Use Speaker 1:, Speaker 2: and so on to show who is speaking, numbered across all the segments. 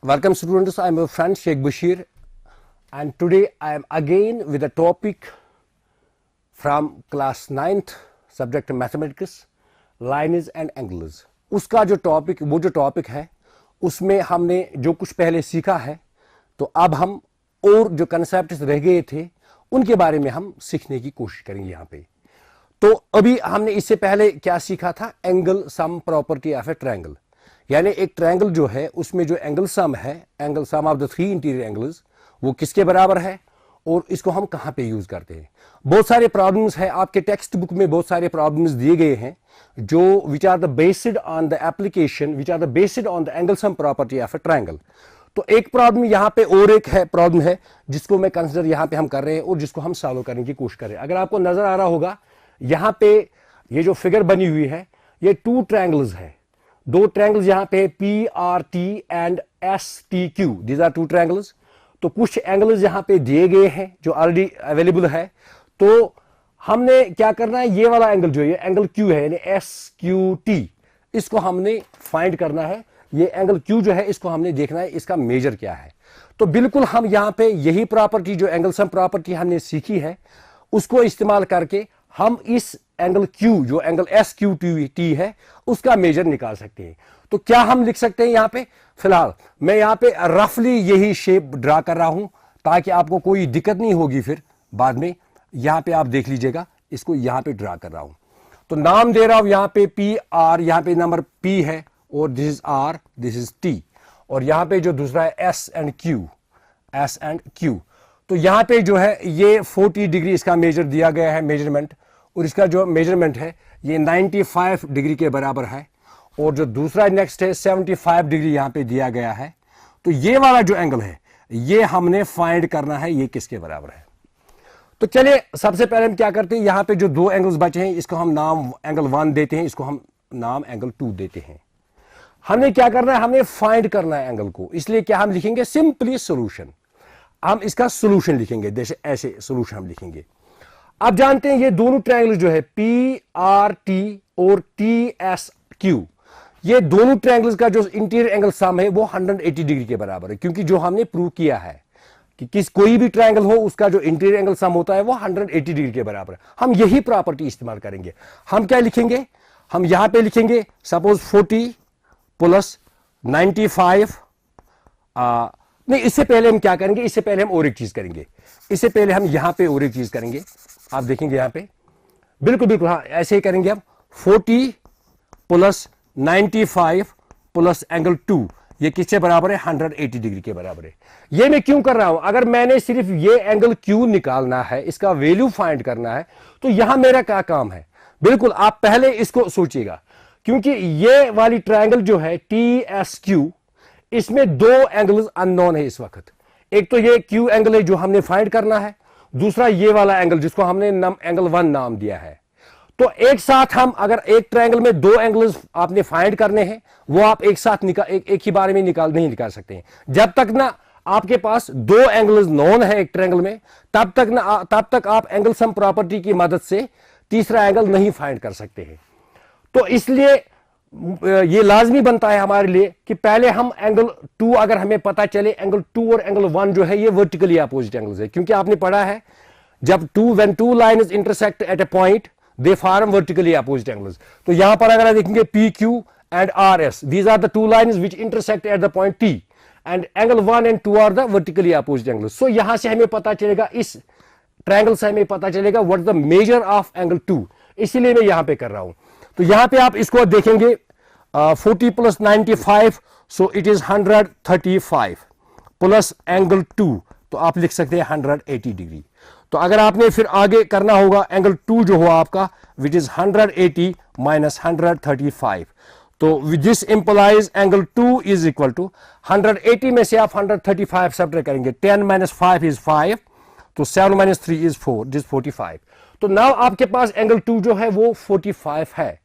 Speaker 1: Welcome students, I am your friend Sheikh Bashir and today I am again with a topic from class 9th subject mathematics, lines and angles. उसका जो topic है उसमें हमने जो कुछ पहले सीखा है तो अब हम और जो कंसेप्ट्स रह गए थे उनके बारे में हम सीखने की कोशिश करेंगे यहाँ पे। तो अभी हमने इससे पहले क्या सीखा था, angle sum property of a triangle, यानी एक ट्रायंगल जो है उसमें जो एंगल सम है, angle sum of the three interior angles, वो किसके बराबर है और इसको हम कहां पे यूज करते हैं। बहुत सारे प्रॉब्लम्स है आपके टेक्स्ट बुक में, बहुत सारे प्रॉब्लम्स दिए गए हैं जो which are the based on the application, which are the based on the angle sum property of a triangle. तो एक प्रॉब्लम यहाँ पे और एक है प्रॉब्लम है जिसको मैं कंसिडर यहाँ पे हम कर रहे हैं और जिसको हम सॉल्व करने की कोशिश कर रहे हैं। अगर आपको नजर आ रहा होगा यहाँ पे ये जो फिगर बनी हुई है ये टू ट्रायंगल्स है, दो ट्रायंगल्स यहाँ पे PRT and STQ, these are two triangles. तो कुछ एंगल्स यहाँ पे दिए गए हैं जो ऑलरेडी अवेलेबल है, तो हमने क्या करना है, ये वाला एंगल जो है ये एंगल Q है यानी SQT, इसको हमने फाइंड करना है। ये एंगल Q जो है इसको हमने देखना है इसका मेजर क्या है। तो बिल्कुल हम यहाँ पे यही प्रॉपर्टी जो एंगल सम प्रॉपर्टी हमने सीखी है उसको इस्तेमाल करके हम इस एंगल Q जो एंगल SQT है उसका मेजर निकाल सकते हैं। तो क्या हम लिख सकते हैं यहाँ पे, फिलहाल मैं यहाँ पे रफली यही शेप ड्रा कर रहा हूं ताकि आपको कोई दिक्कत नहीं होगी फिर बाद में। यहाँ पे आप देख लीजिएगा, इसको यहाँ पे ड्रा कर रहा हूं। तो नाम दे रहा हूं यहाँ पे PR, यहाँ पे नंबर P है और this is R, this is T, और यहाँ पे जो दूसरा है S एंड Q। तो यहाँ पे जो है ये 40 डिग्री इसका मेजर दिया गया है मेजरमेंट, और इसका जो मेजरमेंट है ये 95 डिग्री के बराबर है, और जो दूसरा नेक्स्ट है 75 डिग्री यहाँ पे दिया गया है। तो ये वाला जो एंगल है ये हमने फाइंड करना है ये किसके बराबर है। तो चलिए सबसे पहले हम क्या करते हैं, यहाँ पे जो दो एंगल्स बचे हैं इसको हम नाम एंगल 1 देते हैं, इसको हम नाम एंगल 2 देते हैं। हमने क्या करना है, हमने फाइंड करना है एंगल को, इसलिए क्या हम लिखेंगे, सिंपली सोल्यूशन। हम इसका सोल्यूशन लिखेंगे, जैसे ऐसे सोल्यूशन हम लिखेंगे। आप जानते हैं ये दोनों ट्रायंगल जो है PRT और TSQ, ये दोनों ट्रायंगल्स का जो इंटीरियर एंगल सम है वो 180 डिग्री के बराबर है, क्योंकि जो हमने प्रूव किया है कि कोई भी ट्रायंगल हो उसका जो इंटीरियर एंगल सम होता है वो 180 डिग्री के बराबर है। हम यही प्रॉपर्टी इस्तेमाल करेंगे। हम क्या लिखेंगे, हम यहां पे लिखेंगे सपोज 40 प्लस 95, नहीं इससे पहले हम क्या करेंगे, इससे पहले हम और एक चीज करेंगे, इससे पहले हम यहां पे और एक चीज करेंगे। आप देखेंगे यहां पे बिल्कुल हाँ ऐसे ही करेंगे हम, 40 प्लस 95 प्लस एंगल 2, ये किससे बराबर है, 180 डिग्री के बराबर है। ये मैं क्यों कर रहा हूं, अगर मैंने सिर्फ ये एंगल Q निकालना है, इसका वैल्यू फाइंड करना है, तो यहां मेरा क्या काम है, बिल्कुल आप पहले इसको सोचिएगा, क्योंकि ये वाली ट्रायंगल जो है TSQ, इसमें दो एंगल्स अननोन है इस वक्त। एक तो ये Q एंगल है जो हमने फाइंड करना है, दूसरा ये वाला एंगल जिसको हमने एंगल 1 नाम दिया है। तो एक साथ हम अगर एक ट्रायंगल में दो एंगल्स आपने फाइंड करने हैं वो आप एक साथ एक ही बारे में नहीं निकाल सकते हैं। जब तक ना आपके पास दो एंगल्स नोन है एक ट्रायंगल में, तब तक आप एंगल सम प्रॉपर्टी की मदद से तीसरा एंगल नहीं फाइंड कर सकते हैं। तो इसलिए ये लाजमी बनता है हमारे लिए कि पहले हम एंगल 2, अगर हमें पता चले एंगल 2 और एंगल 1 जो है ये वर्टिकली अपोजिट एंगल्स है, क्योंकि आपने पढ़ा है जब when two lines intersect at a point they form vertically opposite angles। तो यहां पर अगर आप देखेंगे PQ and RS, these are the two lines which intersect at the point T, and angle 1 and 2 are the vertically opposite angles। so यहां से हमें पता चलेगा, इस ट्रायंगल से हमें पता चलेगा what is the measure of angle 2, इसीलिए मैं यहां पे कर रहा हूं। तो यहां पे आप इसको देखेंगे 40 plus 95, so it is 135 plus angle 2, तो आप लिख सकते हैं 180 डिग्री। तो अगर आपने फिर आगे करना होगा एंगल 2 जो हुआ आपका विच इज 180 माइनस 135, तो this implies angle 2 is equal to 180 में से आप 135 सब्ट्रैक्ट करेंगे, 10 माइनस 5 इज 5, तो 7 माइनस 3 इज 4, दिस 45। तो नाउ आपके पास एंगल 2 जो है वो 45 है।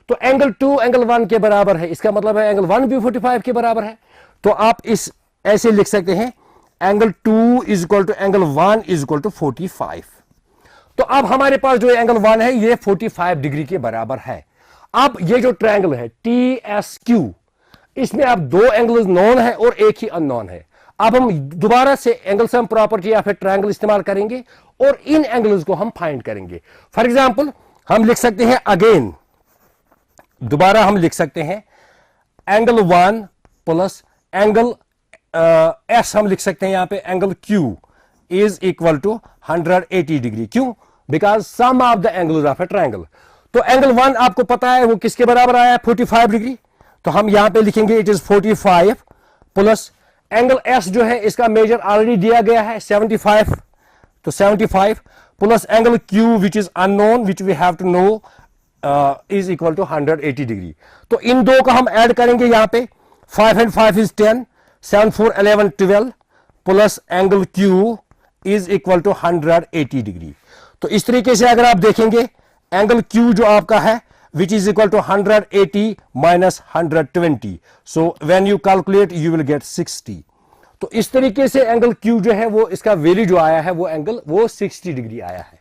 Speaker 1: तो एंगल 2 एंगल 1 के बराबर है, इसका मतलब है एंगल 1 भी 45 के बराबर है। तो आप इस ऐसे लिख सकते हैं angle 2 is equal to angle 1 is equal to 45। तो अब हमारे पास जो एंगल 1 है ये 45 डिग्री के बराबर है। अब ये जो ट्रायंगल है TSQ, इसमें अब दो एंगल्स नॉन है और एक ही अननोन है। अब हम दोबारा से एंगल सम प्रॉपर्टी या फिर ट्रायंगल इस्तेमाल करेंगे और इन एंगल्स को हम फाइंड करेंगे। फॉर एग्जांपल हम लिख सकते हैं अगेन, दोबारा हम लिख सकते हैं एंगल 1 प्लस एंगल एस, हम लिख सकते हैं यहां पे angle Q is equal to 180 degree. क्यों? Because sum of the angles of a triangle. तो एंगल 1 आपको पता है वो किसके बराबर आया है, 45 डिग्री। तो हम यहां पे लिखेंगे it is 45 plus angle S जो है इसका मेजर ऑलरेडी दिया गया है 75, तो 75 plus angle Q which is unknown which we have to know is equal to 180 degree. तो इन दो का हम ऐड करेंगे यहां पे, 5 and 5 is 10, 7 4 11 12 plus angle Q is equal to 180 degree. तो इस तरीके से अगर आप देखेंगे एंगल क्यू जो आपका है which is equal to 180 minus 120, so when you calculate you will get 60। तो इस तरीके से एंगल क्यू जो है वो इसका वैल्यू जो आया है वो एंगल वो 60 डिग्री आया है।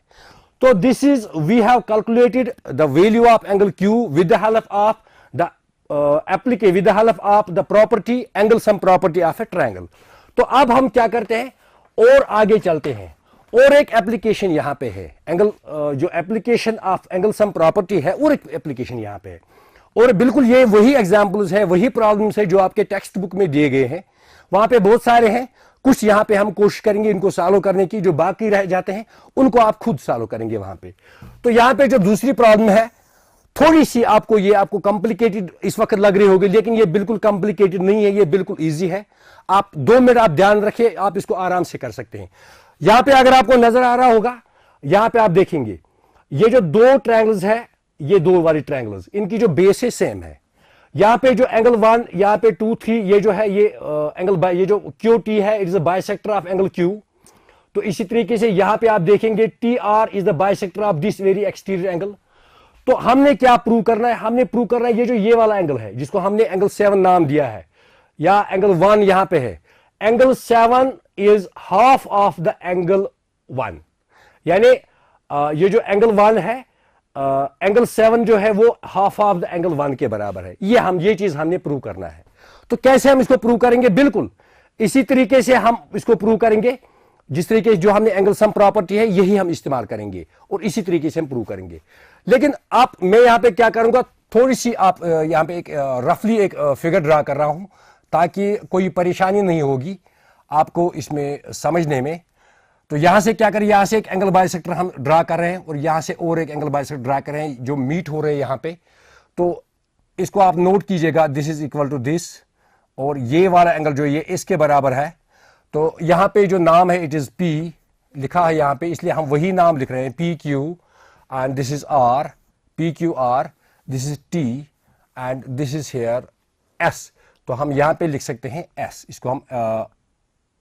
Speaker 1: तो this is we have calculated the value of angle Q with the help of the with the help of the property angle sum property of a triangle. तो अब हम क्या करते हैं और आगे चलते हैं, और एक एप्लीकेशन यहां पे है एंगल जो application of angle sum property है, और एक एप्लीकेशन यहां पे है, और बिल्कुल ये वही एग्जांपल्स है, वही प्रॉब्लम्स है जो आपके टेक्स्ट बुक में दिए गए हैं। वहां पे बहुत सारे हैं, कुछ यहां पे हम कोशिश करेंगे इनको सॉल्व करने की, जो बाकी रह जाते हैं उनको आप खुद सॉल्व करेंगे वहां पे। तो यहां पे जो दूसरी प्रॉब्लम है थोड़ी सी आपको कॉम्प्लिकेटेड इस वक्त लग रही होगी, लेकिन ये बिल्कुल कॉम्प्लिकेटेड नहीं है, ये बिल्कुल ईजी है। आप 2 मिनट आप ध्यान रखिए, आप इसको आराम से कर सकते हैं। यहां पे अगर आपको नजर आ रहा होगा, यहां पे आप देखेंगे ये जो दो ट्रायंगल्स है, ये दो वाली ट्रायंगल्स, इनकी जो बेस है सेम है। यहां पे जो एंगल 1, यहां पे 2 3, ये जो है ये एंगल ये जो क्यू टी है it is a bisector of angle Q. तो इसी तरीके से यहां पे आप देखेंगे T R is the bisector of this very exterior angle. तो हमने क्या प्रूव करना है, हमने प्रूव करना है ये जो ये वाला एंगल है जिसको हमने एंगल 7 नाम दिया है, या एंगल 1 यहां पे है, angle 7 is half of the angle 1, यानी ये जो एंगल 1 है एंगल 7 जो है वो हाफ ऑफ द एंगल 1 के बराबर है। ये चीज हमने प्रूव करना है। तो कैसे हम इसको प्रूव करेंगे, बिल्कुल इसी तरीके से हम इसको प्रूव करेंगे, जिस तरीके से जो हमने एंगल सम प्रॉपर्टी है यही हम इस्तेमाल करेंगे और इसी तरीके से हम प्रूव करेंगे। लेकिन आप मैं यहां पे क्या करूंगा, थोड़ी सी आप यहां पे एक रफली एक फिगर ड्रा कर रहा हूं ताकि कोई परेशानी नहीं होगी आपको इसमें समझने में। तो यहां से क्या करें, यहां से एक एंगल बाइसेक्टर हम ड्रा कर रहे हैं और यहां से और एक एंगल बाइसेक्टर ड्रा कर रहे हैं जो मीट हो रहे हैं यहां पे। तो इसको आप नोट कीजिएगा, this is equal to this, और ये वाला एंगल जो ये इसके बराबर है। तो यहां पे जो नाम है इट इज पी लिखा है यहां पे, इसलिए हम वही नाम लिख रहे हैं, P Q, and this is R, P Q R, this is T, and this is here S. तो हम यहां पे लिख सकते हैं एस, इसको हम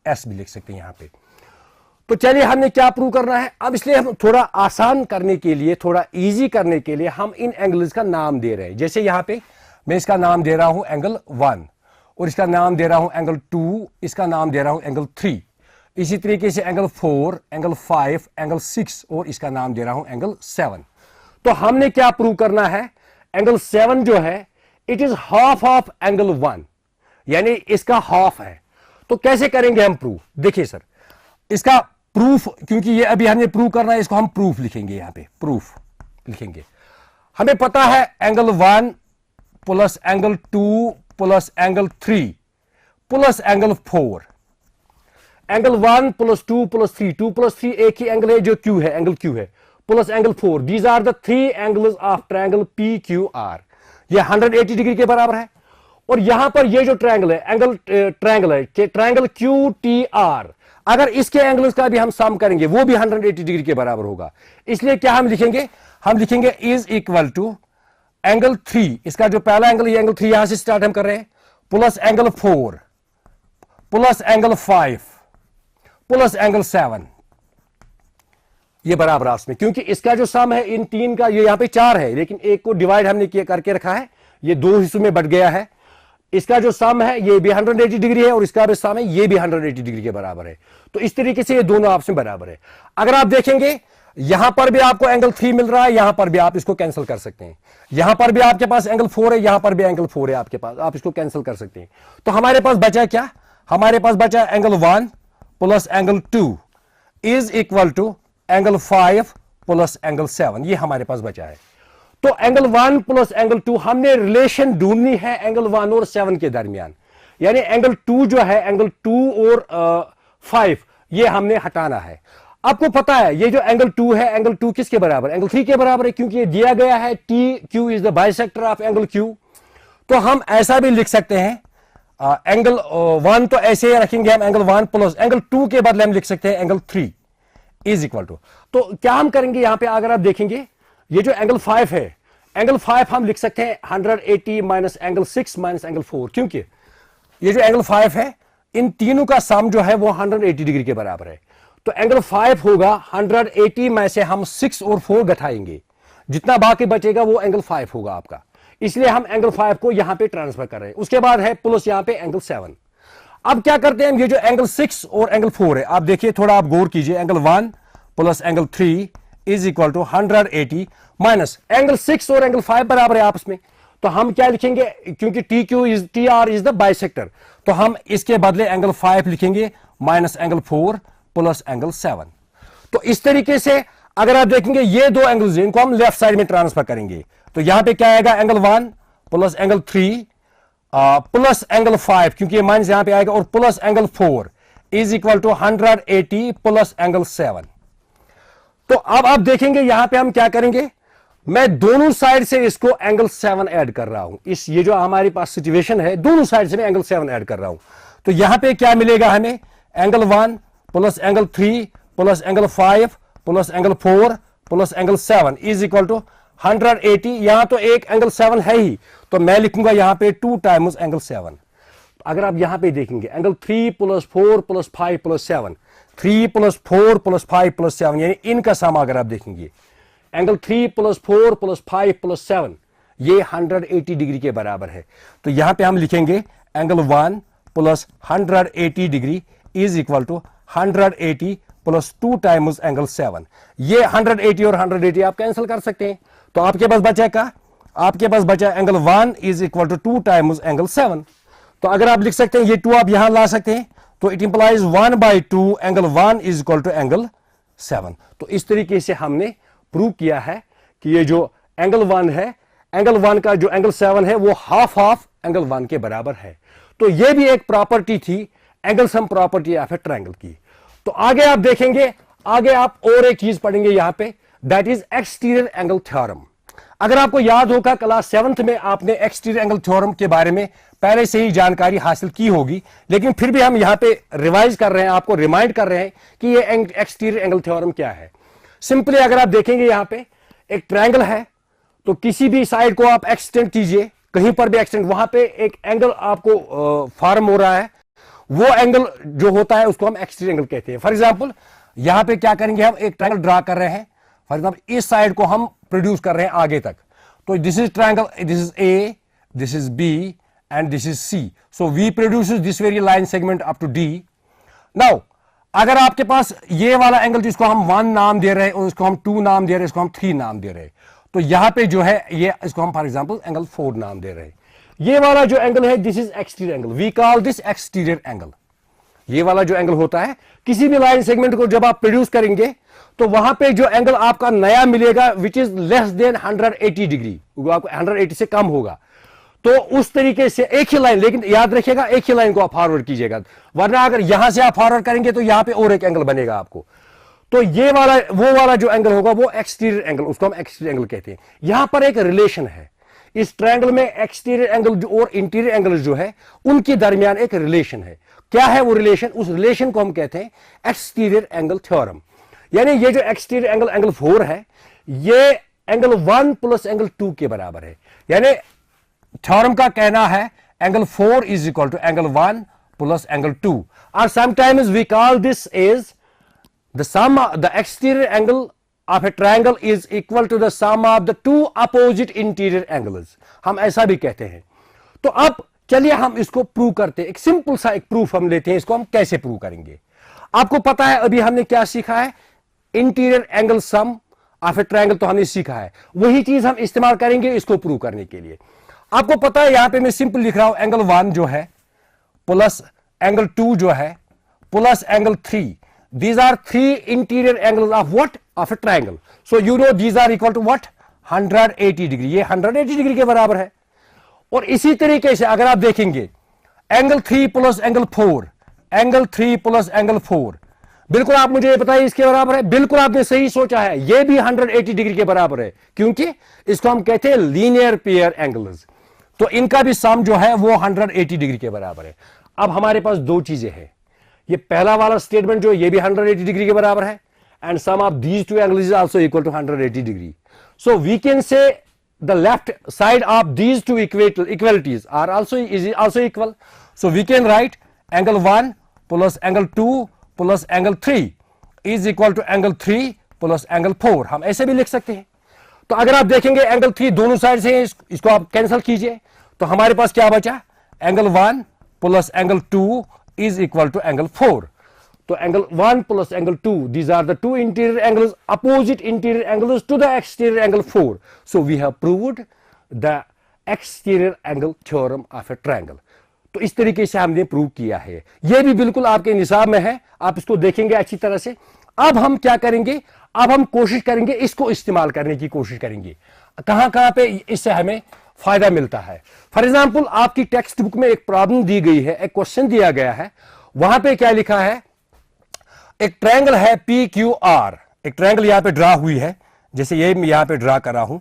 Speaker 1: एस भी लिख सकते हैं यहां पे। तो चलिए हमने क्या प्रूव करना है अब, इसलिए हम थोड़ा आसान करने के लिए, थोड़ा इजी करने के लिए हम इन एंगल्स का नाम दे रहे हैं। जैसे यहां पे मैं इसका नाम दे रहा हूं एंगल 1, और इसका नाम दे रहा हूं एंगल 2, इसका नाम दे रहा हूं एंगल 3, इसी तरीके से एंगल 4, एंगल 5, एंगल 6, और इसका नाम दे रहा हूं एंगल 7। तो हमने क्या प्रूव करना है, एंगल 7 जो है it is half of angle 1, यानी इसका हाफ है। तो कैसे करेंगे हम प्रूफ, देखिए सर इसका प्रूफ, क्योंकि ये अभी हमें प्रूव करना है, इसको हम प्रूफ लिखेंगे, यहां पे प्रूफ लिखेंगे। हमें पता है angle 1 plus angle 2 plus angle 3 plus angle 4, angle 1 plus 2 plus 3, 2 plus 3 एक ही एंगल है जो क्यू है, एंगल क्यू है, plus angle 4, these are the 3 angles of triangle P Q R. ये 180 डिग्री के बराबर है। और यहां पर ये जो ट्रायंगल है, ट्रायंगल है ट्रायंगल क्यू टी आर, अगर इसके एंगल्स का भी हम सम करेंगे वो भी 180 डिग्री के बराबर होगा। इसलिए क्या हम लिखेंगे, हम लिखेंगे इज इक्वल टू एंगल 3, इसका जो पहला एंगल ये एंगल 3 यहां से स्टार्ट हम कर रहे हैं, plus angle 4 plus angle 5 plus angle 7, ये बराबर आपस में, क्योंकि इसका जो सम है इन तीन का, ये यहां पे 4 है लेकिन एक को डिवाइड हमने किया करके रखा है, ये 2 हिस्सों में बट गया है। इसका जो सम है ये भी 180 डिग्री है और इसका भी सम है ये भी 180 डिग्री के बराबर है। तो इस तरीके से ये दोनों आपस में बराबर है। अगर आप देखेंगे यहां पर भी आपको एंगल 3 मिल रहा है, यहां पर भी आप इसको कैंसिल कर सकते हैं, यहां पर भी आपके पास एंगल 4 है, यहां पर भी एंगल 4 है आपके पास, आप इसको कैंसिल कर सकते हैं। तो हमारे पास बचा क्या, हमारे पास बचा angle 1 plus angle 2 is equal to angle 5 plus angle 7, ये हमारे पास बचा है। तो एंगल 1 प्लस एंगल 2 हमने रिलेशन ढूंढनी है एंगल 1 और 7 के दरमियान, यानी एंगल 2 जो है, एंगल 2 और 5 ये हमने हटाना है। आपको पता है ये जो एंगल 2 है, एंगल 2 किसके बराबर है, एंगल 3 के बराबर है, क्योंकि ये दिया गया है T Q is the bisector of angle Q. तो हम ऐसा भी लिख सकते हैं, एंगल 1 तो ऐसे ही रखेंगे हम, एंगल 1 प्लस एंगल 2 के बदले हम लिख सकते हैं एंगल 3 इज इक्वल टू, तो क्या हम करेंगे यहां पे, अगर आप देखेंगे ये जो एंगल 5 है, एंगल 5 हम लिख सकते हैं 180 माइनस एंगल 6 माइनस एंगल 4, क्योंकि ये जो एंगल 5 है इन तीनों का सम जो है वो 180 डिग्री के बराबर है। तो एंगल 5 होगा 180 में से हम 6 और 4 घटाएंगे, जितना बाकी बचेगा वो एंगल 5 होगा आपका, इसलिए हम एंगल 5 को यहां पे ट्रांसफर कर रहे हैं। उसके बाद है प्लस यहां पे एंगल 7। अब क्या करते हैं हम, ये जो एंगल 6 और एंगल 4 है, आप देखिए थोड़ा आप गौर कीजिए, angle 1 plus angle 3 is equal to 180 minus angle 6 और एंगल 5 बराबर है आपस में, तो हम क्या लिखेंगे, क्योंकि T R is the bisector, तो हम इसके बदले एंगल 5 लिखेंगे माइनस एंगल 4 प्लस एंगल 7। तो इस तरीके से अगर आप देखेंगे ये दो एंगल्स इनको हम लेफ्ट साइड में ट्रांसफर करेंगे, तो यहां पे क्या आएगा, angle 1 plus angle 3 plus angle 5, क्योंकि ये माइनस यहां पे आएगा, और plus angle 4 is equal to 180 plus angle 7। तो अब आप देखेंगे यहां पे हम क्या करेंगे, मैं दोनों साइड से इसको एंगल 7 ऐड कर रहा हूं, इस ये जो हमारे पास सिचुएशन है दोनों साइड से मैं एंगल 7 ऐड कर रहा हूं। तो यहां पे क्या मिलेगा हमें, angle 1 plus angle 3 plus angle 5 plus angle 4 plus angle 7 is equal to 180। यहां तो एक एंगल 7 है ही, तो मैं लिखूंगा यहां पे 2 टाइम्स एंगल 7। अगर आप यहां पे देखेंगे angle 3 plus 4 plus 5 plus 7, 3 plus 4 plus 5 plus 7, यानी इनका सम अगर आप देखेंगे एंगल 3 प्लस 4 प्लस 5 प्लस 7 ये 180 डिग्री के बराबर है। तो यहां पे हम लिखेंगे angle 1 plus 180 degree is equal to 180 plus 2 times angle 7। ये 180 और 180 आप कैंसिल कर सकते हैं, तो आपके पास बचा क्या, आपके पास बचा angle 1 is equal to 2 times angle 7। तो अगर आप लिख सकते हैं ये 2 आप यहां ला सकते हैं, तो it implies 1/2 angle 1 is equal to angle 7। तो इस तरीके से हमने प्रूव किया है कि ये जो एंगल 1 है, एंगल 1 का जो एंगल 7 है वो हाफ ऑफ एंगल 1 के बराबर है। तो ये भी एक प्रॉपर्टी थी angle sum property of a triangle की। तो आगे आप देखेंगे, आगे आप और एक चीज पढ़ेंगे यहां पे, that is exterior angle theorem. अगर आपको याद होगा क्लास 7th में आपने एक्सटीरियर एंगल थ्योरम के बारे में पहले से ही जानकारी हासिल की होगी, लेकिन फिर भी हम यहां पे रिवाइज कर रहे हैं, आपको रिमाइंड कर रहे हैं कि ये एक्सटीरियर एंगल थ्योरम क्या है। सिंपली अगर आप देखेंगे यहां पे एक ट्रायंगल है, तो किसी भी साइड को आप एक्सटेंड कीजिए, कहीं पर भी एक्सटेंड, वहां पे एक एंगल आपको फॉर्म हो रहा है, वो एंगल जो होता है उसको हम एक्सटीरियर एंगल कहते हैं। फॉर एग्जांपल यहां पे क्या करेंगे, हम एक ट्रायंगल ड्रा कर रहे हैं, फॉर एग्जांपल इस साइड को हम प्रोड्यूस कर रहे हैं आगे तक, तो this is triangle, this is A, this is B and this is C, so we produce this very line segment up to D. Now अगर आपके पास ये वाला एंगल जिसको हम 1 नाम दे रहे हैं और इसको हम 2 नाम दे रहे हैं, इसको हम 3 नाम दे रहे हैं, तो यहां पे जो है ये इसको हम फॉर एग्जांपल एंगल 4 नाम दे रहे हैं। ये वाला जो एंगल है this is exterior angle, we call this exterior angle. ये वाला जो एंगल होता है, किसी भी लाइन सेगमेंट को जब आप प्रोड्यूस करेंगे तो वहां पे जो एंगल आपका नया मिलेगा which is less than 180 degree, वो आपको 180 से कम होगा, तो उस तरीके से एक ही लाइन, लेकिन याद रखिएगा एक ही लाइन को आप फॉरवर्ड कीजिएगा, वरना अगर यहां से आप फॉरवर्ड करेंगे तो यहां पे और एक एंगल बनेगा आपको। तो ये वाला वो वाला जो एंगल होगा वो एक्सटीरियर एंगल, उसको हम एक्सटीरियर एंगल कहते हैं। यहां पर एक रिलेशन है इस ट्रायंगल में, एक्सटीरियर एंगल और इंटीरियर एंगल जो है उनके दरमियान एक रिलेशन है। क्या है वो रिलेशन? उस रिलेशन को हम कहते हैं एक्सटीरियर एंगल थ्योरम। यानी ये जो एक्सटीरियर एंगल एंगल 4 है, ये एंगल 1 प्लस एंगल 2 के बराबर है। यानी थ्योरम का कहना है angle 4 is equal to angle 1 plus angle 2, और sometimes we call this is the sum, the exterior angle of a triangle is equal to the sum of the two opposite interior angles, हम ऐसा भी कहते हैं। तो अब चलिए हम इसको प्रूव करते हैं, एक सिंपल सा एक प्रूफ हम लेते हैं, इसको हम कैसे प्रूव करेंगे। आपको पता है अभी हमने क्या सीखा है, interior angle sum of a triangle तो हमने सीखा है, वही चीज हम इस्तेमाल करेंगे इसको प्रूव करने के लिए। आपको पता है यहां पे मैं सिंपल लिख रहा हूं एंगल 1 जो है प्लस एंगल 2 जो है plus angle 3, these are three interior angles of what? Of a triangle. So you know these are equal to what? 180 degree, ये 180 डिग्री के बराबर है। और इसी तरीके से अगर आप देखेंगे angle 3 plus angle 4, angle 3 plus angle 4, बिल्कुल आप मुझे ये बताइए इसके बराबर है। बिल्कुल आपने सही सोचा है, ये भी 180 डिग्री के बराबर है, क्योंकि इसको हम कहते हैं लीनियर पेयर एंगल्स। तो इनका भी सम जो है वो 180 डिग्री के बराबर है। अब हमारे पास दो चीजें हैं, ये पहला वाला स्टेटमेंट जो ये भी 180 डिग्री के बराबर है, and sum of these two angles is also equal to 180 degree. So we can say the left side of these two equalities are also equal. So we can write angle 1 plus angle 2 plus angle 3 is equal to angle 3 plus angle 4। हम ऐसे भी लिख सकते हैं। तो अगर आप देखेंगे एंगल 3 दोनों साइड से इसको आप कैंसिल कीजिए, तो हमारे पास क्या बचा? Angle 1 plus angle 2 is equal to angle 4. So angle 1 plus angle 2, these are the two interior angles, opposite interior angles to the exterior angle 4. So we have proved the exterior angle theorem of a triangle. तो इस तरीके से हमने prove किया है, ये भी बिल्कुल आपके निसाब में है, आप इसको देखेंगे अच्छी तरह से। अब हम क्या करेंगे, अब हम कोशिश करेंगे इसको इस्तेमाल करने की कोशिश करेंगे, कहां कहां पे इससे हमें फायदा मिलता है। फॉर एग्जाम्पल आपकी टेक्स्ट बुक में एक प्रॉब्लम दी गई है, एक क्वेश्चन दिया गया है, वहां पे क्या लिखा है, एक ट्रायंगल है पी क्यू आर, एक ट्रायंगल यहां पे ड्रा हुई है, जैसे ये यहां पे ड्रा कर रहा हूं,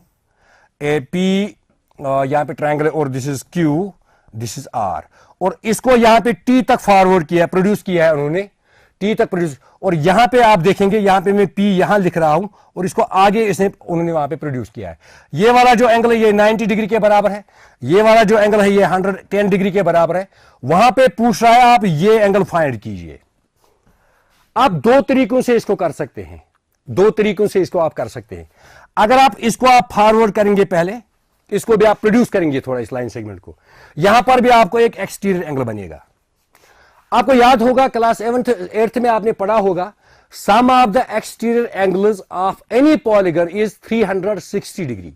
Speaker 1: ए पी यहां पे ट्रायंगल है और this is Q, this is R, और इसको यहां पे टी तक फॉरवर्ड किया, प्रोड्यूस किया है उन्होंने, टी तक प्रोड्यूस, और यहां पे आप देखेंगे यहां पे मैं पी यहां लिख रहा हूं और इसको आगे इसने उन्होंने वहां पे प्रोड्यूस किया है। ये वाला जो एंगल है ये 90 डिग्री के बराबर है, ये वाला जो एंगल है ये 110 डिग्री के बराबर है। वहां पे पूछ रहा है आप ये एंगल फाइंड कीजिए। आप दो तरीकों से इसको कर सकते हैं, दो तरीकों से इसको आप कर सकते हैं। अगर आप इसको आप फॉरवर्ड करेंगे, पहले इसको भी आप प्रोड्यूस करेंगे थोड़ा इस लाइन सेगमेंट को, यहां पर भी आपको एक एक्सटीरियर एंगल बनेगा। आपको याद होगा क्लास 8th में आपने पढ़ा होगा, sum of the exterior angles of any polygon is 360 degree,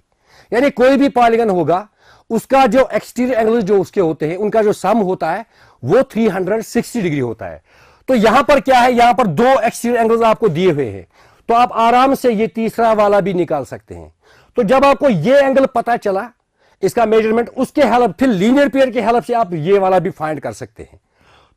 Speaker 1: यानी कोई भी पॉलीगन होगा उसका जो एक्सटीरियर एंगल्स जो उसके होते हैं उनका जो सम होता है वो 360 डिग्री होता है। तो यहां पर क्या है, यहां पर दो एक्सटीरियर एंगल्स आपको दिए हुए हैं, तो आप आराम से ये तीसरा वाला भी निकाल सकते हैं। तो जब आपको ये एंगल पता चला इसका मेजरमेंट, उसके हेल्प, फिर लीनियर पेयर के हेल्प से आप ये वाला भी फाइंड कर सकते हैं।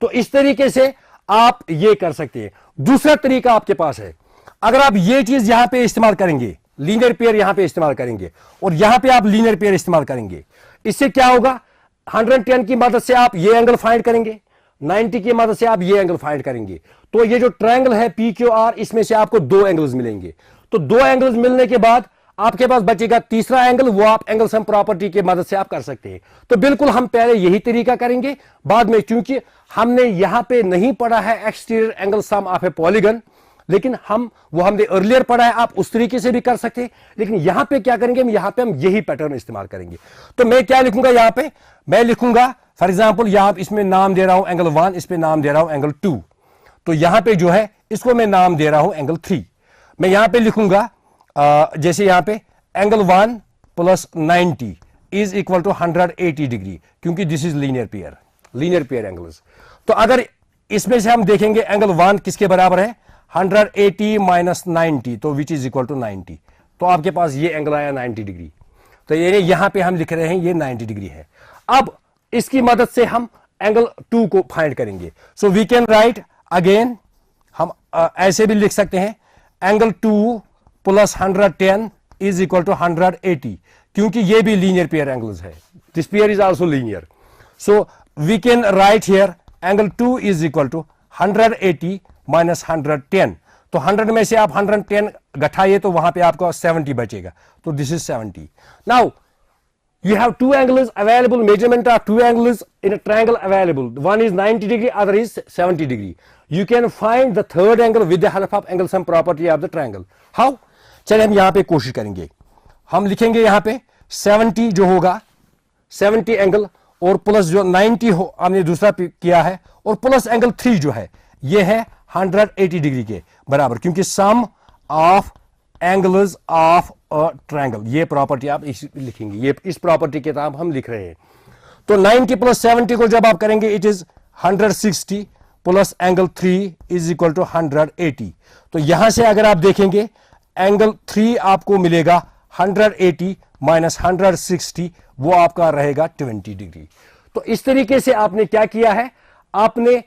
Speaker 1: तो इस तरीके से आप ये कर सकते हैं। दूसरा तरीका आपके पास है, अगर आप ये चीज यहां पे इस्तेमाल करेंगे, लीनियर पेयर यहां पे इस्तेमाल करेंगे और यहां पे आप लीनियर पेयर इस्तेमाल करेंगे, इससे क्या होगा, 110 की मदद से आप ये एंगल फाइंड करेंगे, 90 की मदद से आप ये एंगल फाइंड करेंगे। तो ये जो ट्रायंगल है पी क्यू आर, इसमें से आपको दो एंगल्स मिलेंगे। तो दो एंगल्स मिलने के बाद आपके पास बचेगा तीसरा एंगल, वो आप एंगल सम प्रॉपर्टी की मदद से आप कर सकते हैं। तो बिल्कुल हम पहले यही तरीका करेंगे, बाद में क्योंकि हमने यहां पे नहीं पढ़ा है exterior angle some of a polygon, लेकिन हमने अर्लियर पढ़ा है, आप उस तरीके से भी कर सकते हैं। लेकिन यहां पे क्या करेंगे, यहां पे हम यही पैटर्न इस्तेमाल करेंगे। तो मैं क्या लिखूंगा यहां पे, मैं लिखूंगा फॉर एग्जाम्पल यहां इसमें नाम दे रहा हूं एंगल 1, इस पे नाम दे रहा हूं एंगल 2, तो यहां पे जो है इसको मैं नाम दे रहा हूं एंगल 3। मैं यहां पे लिखूंगा जैसे यहां पे angle 1 plus 90 is equal to 180 degree, क्योंकि this is linear pair angles. तो अगर इसमें से हम देखेंगे एंगल 1 किसके बराबर है, 180 माइनस 90, तो विच इज इक्वल टू 90। तो आपके पास ये एंगल आया 90 डिग्री। तो ये यहां पे हम लिख रहे हैं ये 90 डिग्री है। अब इसकी मदद से हम एंगल 2 को फाइंड करेंगे। So we can write again, हम ऐसे भी लिख सकते हैं angle 2 plus 110 is equal to 180, क्योंकि ये भी लीनियर पेयर एंगल्स है, this pair is also linear. So we can write here angle 2 is equal to 180 minus 110। तो 100 में से आप 110 घटाइए तो वहां पे आपको 70 बचेगा, तो this is 70। Now you have two angles available, measurement of two angles in a triangle available, one is 90 degree, other is 70 degree. You can find the third angle with the help of angle sum property of the triangle. How? चलिए हम यहां पे कोशिश करेंगे, हम लिखेंगे यहां पे 70 जो होगा 70 एंगल और प्लस जो 90 हो हमने दूसरा किया है, और प्लस एंगल 3 जो है ये है 180 डिग्री के बराबर, क्योंकि sum of angles of a triangle, ये प्रॉपर्टी आप लिखेंगे, ये इस प्रॉपर्टी के नाम हम लिख रहे हैं। तो 90 प्लस 70 को जब आप करेंगे it is 160 plus angle 3 is equal to 180। तो यहां से अगर आप देखेंगे एंगल 3 आपको मिलेगा 180 माइनस 160, वो आपका रहेगा 20 डिग्री। तो इस तरीके से आपने क्या किया है, आपने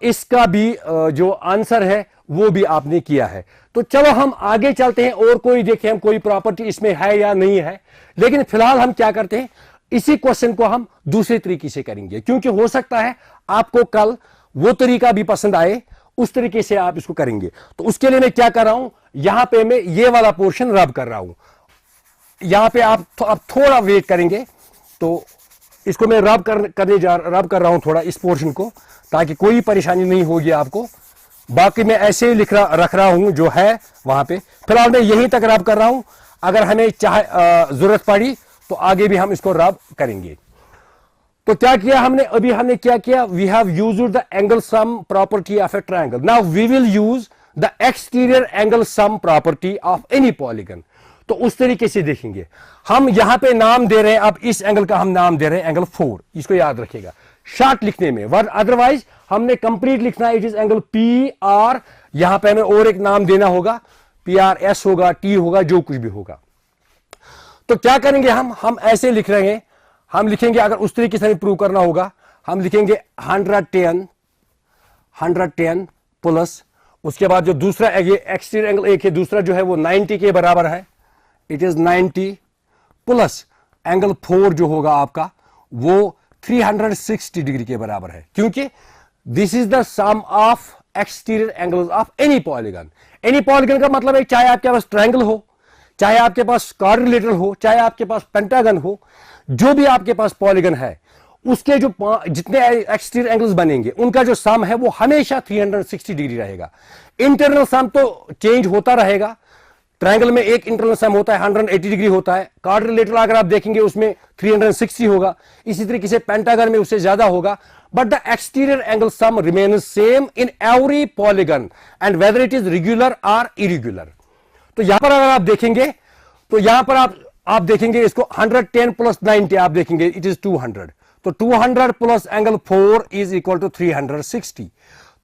Speaker 1: इसका भी जो आंसर है वो भी आपने किया है। तो चलो हम आगे चलते हैं और कोई देखें हम कोई प्रॉपर्टी इसमें है या नहीं है। लेकिन फिलहाल हम क्या करते हैं, इसी क्वेश्चन को हम दूसरे तरीके से करेंगे, क्योंकि हो सकता है आपको कल वो तरीका भी पसंद आए, उस तरीके से आप इसको करेंगे। तो उसके लिए मैं क्या कर रहा हूं, यहां पे मैं ये वाला पोर्शन रब कर रहा हूं। यहां पे आप थोड़ा वेट करेंगे, तो इसको मैं रब कर रहा हूं थोड़ा इस पोर्शन को, ताकि कोई परेशानी नहीं होगी आपको। बाकी मैं ऐसे ही रख रहा हूं जो है वहां पे। फिलहाल मैं यहीं तक रब कर रहा हूं, अगर हमें जरूरत पड़ी तो आगे भी हम इसको रब करेंगे। तो क्या किया हमने, अभी हमने क्या किया, we have used the angle sum property of a triangle. Now we will use the exterior angle sum property of any polygon. तो उस तरीके से देखेंगे हम, यहां पे नाम दे रहे हैं, अब इस एंगल का हम नाम दे रहे हैं एंगल 4, इसको याद रखिएगा शॉर्ट लिखने में, वर्ड अदरवाइज हमने कंप्लीट लिखना है, it is angle P R. यहां पे हमें और एक नाम देना होगा, पी आर एस होगा, टी होगा, जो कुछ भी होगा। तो क्या करेंगे हम ऐसे लिख रहे हैं, हम लिखेंगे, अगर उस तरीके से प्रूव करना होगा, हम लिखेंगे 110 प्लस, उसके बाद जो दूसरा एक्सटीरियर एंगल एक है, दूसरा जो है वो 90 के बराबर है, इट इज 90 प्लस एंगल 4 जो होगा आपका वो 360 डिग्री के बराबर है, क्योंकि this is the sum of exterior angles of any polygon. Any polygon का मतलब है चाहे आपके पास ट्रायंगल हो, चाहे आपके पास क्वाड्रिलेटरल हो, चाहे आपके पास पेंटागन हो, जो भी आपके पास पॉलीगन है, उसके जो जितने एक्सटीरियर एंगल्स बनेंगे उनका जो सम है वो हमेशा 360 डिग्री रहेगा। इंटरनल सम तो चेंज होता रहेगा, ट्रायंगल में एक इंटरनल सम होता है 180 डिग्री होता है, क्वाड्रिलेटरल अगर आप देखेंगे उसमें 360 होगा, इसी तरीके से पेंटागन में उससे ज्यादा होगा। But the exterior angle some remains same in every polygon and whether it is regular और इरेगुलर। तो यहां पर अगर आप देखेंगे, तो यहां पर आप देखेंगे इसको 110 प्लस 90 आप देखेंगे इट इज 200। तो 200 plus angle 4 is equal to 360।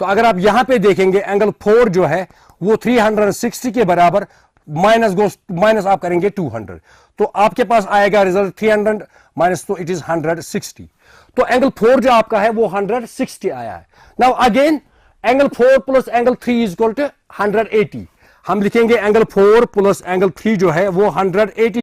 Speaker 1: तो अगर आप यहां पे देखेंगे एंगल 4 जो है वो 360 के बराबर, माइनस आप करेंगे 200, तो आपके पास आएगा रिजल्ट 300 माइनस, तो इट इज 160। तो एंगल 4 जो आपका है वो 160 आया है। Now again angle 4 plus angle 3 is equal to 180। हम लिखेंगे एंगल 4 प्लस एंगल 3 जो है वो 180।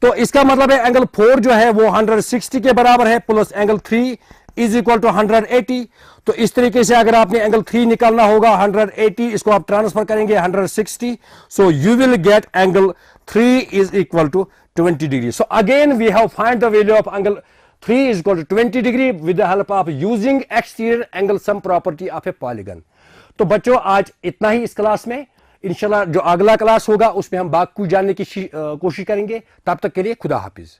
Speaker 1: तो इसका मतलब है एंगल 4 जो है वो 160 के बराबर है, plus angle 3 is equal to 180। तो इस तरीके से अगर आपने एंगल 3 निकालना होगा 180, इसको आप ट्रांसफर करेंगे 160, so you will get angle 3 is equal to 20 degree. So again we have find the value of angle 3 is equal to 20 degree with the help of using exterior angle sum property of a polygon. तो बच्चों आज इतना ही इस class में, इंशाल्लाह जो अगला class होगा उसमें हम बाकी जानने की कोशिश करेंगे। तब तक के लिए खुदा हाफिज।